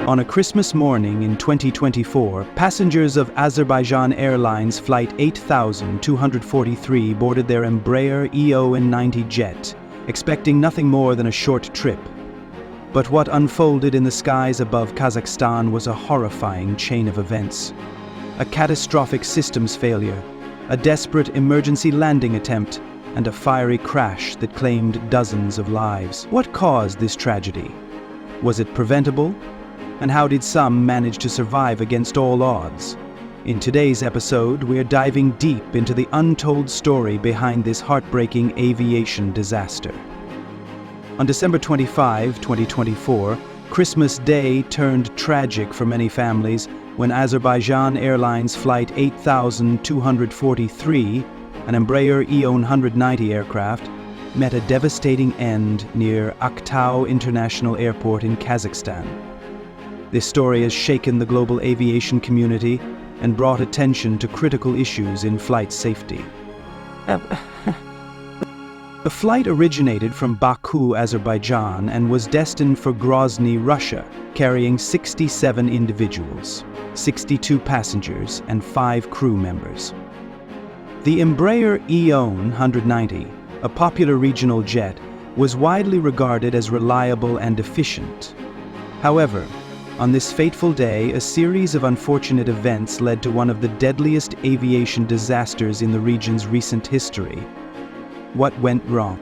On a Christmas morning in 2024, passengers of Azerbaijan Airlines Flight 8243 boarded their Embraer EON90 jet, expecting nothing more than a short trip. But what unfolded in the skies above Kazakhstan was a horrifying chain of events. A catastrophic systems failure, a desperate emergency landing attempt, and a fiery crash that claimed dozens of lives. What caused this tragedy? Was it preventable? And how did some manage to survive against all odds? In today's episode, we're diving deep into the untold story behind this heartbreaking aviation disaster. On December 25, 2024, Christmas Day turned tragic for many families when Azerbaijan Airlines Flight 8243, an Embraer EON190 aircraft, met a devastating end near Aktau International Airport in Kazakhstan. This story has shaken the global aviation community and brought attention to critical issues in flight safety. The flight originated from Baku, Azerbaijan, and was destined for Grozny, Russia, carrying 67 individuals, 62 passengers, and 5 crew members. The Embraer EON190, a popular regional jet, was widely regarded as reliable and efficient. However, on this fateful day, a series of unfortunate events led to one of the deadliest aviation disasters in the region's recent history. What went wrong?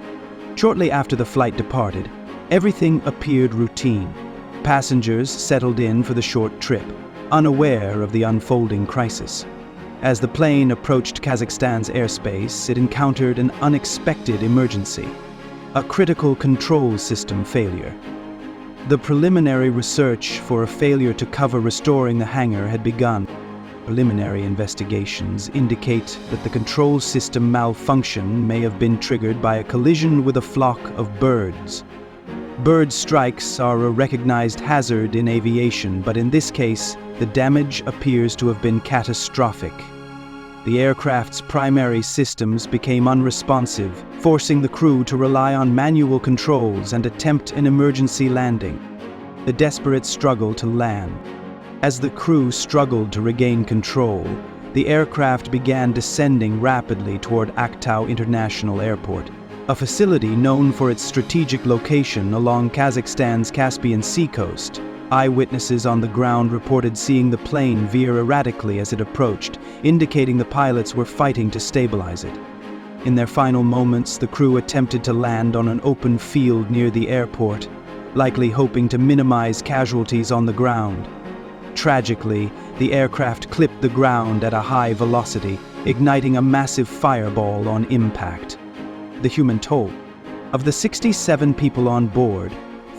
Shortly after the flight departed, everything appeared routine. Passengers settled in for the short trip, unaware of the unfolding crisis. As the plane approached Kazakhstan's airspace, it encountered an unexpected emergency: a critical control system failure. The preliminary research for a failure to cover restoring the hangar had begun. Preliminary investigations indicate that the control system malfunction may have been triggered by a collision with a flock of birds. Bird strikes are a recognized hazard in aviation, but in this case, the damage appears to have been catastrophic. The aircraft's primary systems became unresponsive, forcing the crew to rely on manual controls and attempt an emergency landing. The desperate struggle to land. As the crew struggled to regain control, the aircraft began descending rapidly toward Aktau International Airport, a facility known for its strategic location along Kazakhstan's Caspian Sea coast. Eyewitnesses on the ground reported seeing the plane veer erratically as it approached, indicating the pilots were fighting to stabilize it. In their final moments, the crew attempted to land on an open field near the airport, likely hoping to minimize casualties on the ground. Tragically, the aircraft clipped the ground at a high velocity, igniting a massive fireball on impact. The human toll. Of the 67 people on board,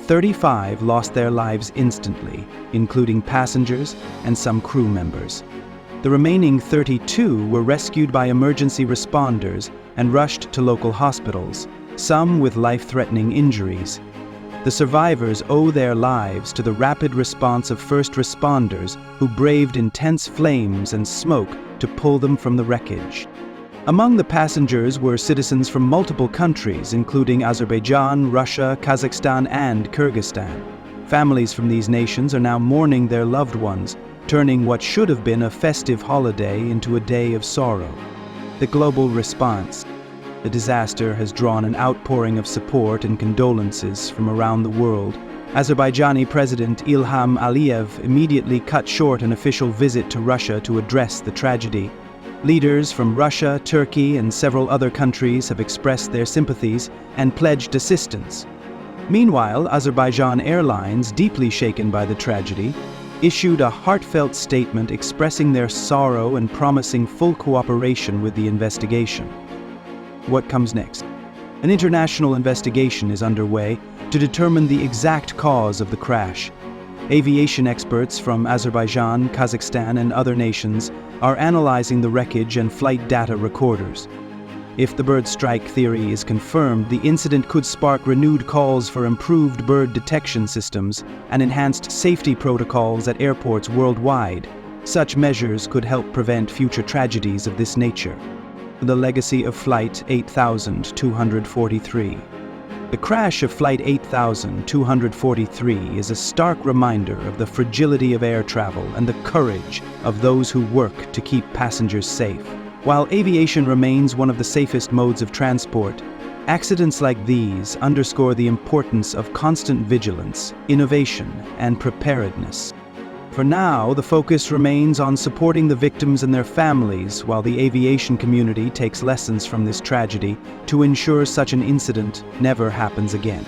35 lost their lives instantly, including passengers and some crew members. The remaining 32 were rescued by emergency responders and rushed to local hospitals, some with life-threatening injuries. The survivors owe their lives to the rapid response of first responders who braved intense flames and smoke to pull them from the wreckage. Among the passengers were citizens from multiple countries, including Azerbaijan, Russia, Kazakhstan, and Kyrgyzstan. Families from these nations are now mourning their loved ones, turning what should have been a festive holiday into a day of sorrow. The global response. The disaster has drawn an outpouring of support and condolences from around the world. Azerbaijani President Ilham Aliyev immediately cut short an official visit to Russia to address the tragedy. Leaders from Russia, Turkey, and several other countries have expressed their sympathies and pledged assistance. Meanwhile, Azerbaijan Airlines, deeply shaken by the tragedy, issued a heartfelt statement expressing their sorrow and promising full cooperation with the investigation. What comes next? An international investigation is underway to determine the exact cause of the crash. Aviation experts from Azerbaijan, Kazakhstan, and other nations are analyzing the wreckage and flight data recorders. If the bird strike theory is confirmed, the incident could spark renewed calls for improved bird detection systems and enhanced safety protocols at airports worldwide. Such measures could help prevent future tragedies of this nature. The legacy of Flight 8243. The crash of Flight 8243 is a stark reminder of the fragility of air travel and the courage of those who work to keep passengers safe. While aviation remains one of the safest modes of transport, accidents like these underscore the importance of constant vigilance, innovation, and preparedness. For now, the focus remains on supporting the victims and their families, while the aviation community takes lessons from this tragedy to ensure such an incident never happens again.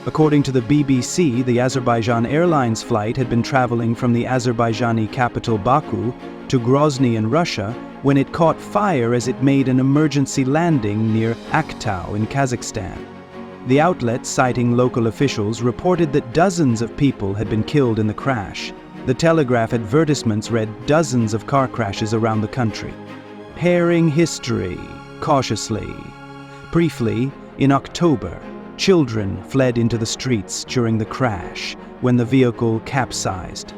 According to the BBC, the Azerbaijan Airlines flight had been traveling from the Azerbaijani capital Baku to Grozny in Russia when it caught fire as it made an emergency landing near Aktau in Kazakhstan. The outlet, citing local officials, reported that dozens of people had been killed in the crash. The Telegraph advertisements read dozens of car crashes around the country. Pairing history cautiously. Briefly, in October, children fled into the streets during the crash when the vehicle capsized.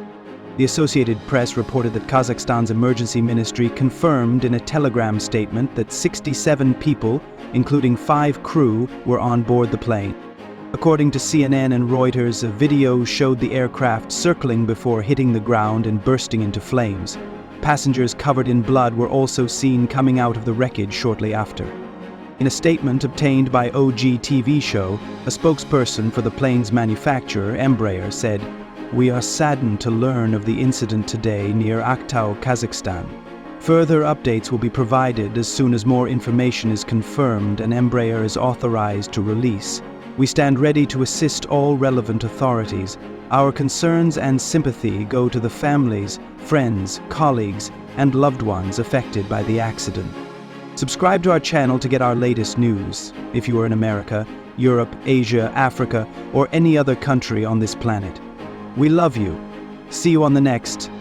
The Associated Press reported that Kazakhstan's emergency ministry confirmed in a telegram statement that 67 people, including 5 crew, were on board the plane. According to CNN and Reuters, a video showed the aircraft circling before hitting the ground and bursting into flames. Passengers covered in blood were also seen coming out of the wreckage shortly after. In a statement obtained by OG TV show, a spokesperson for the plane's manufacturer, Embraer, said, "We are saddened to learn of the incident today near Aktau, Kazakhstan. Further updates will be provided as soon as more information is confirmed and Embraer is authorized to release. We stand ready to assist all relevant authorities. Our concerns and sympathy go to the families, friends, colleagues, and loved ones affected by the accident." Subscribe to our channel to get our latest news if you are in America, Europe, Asia, Africa, or any other country on this planet. We love you. See you on the next.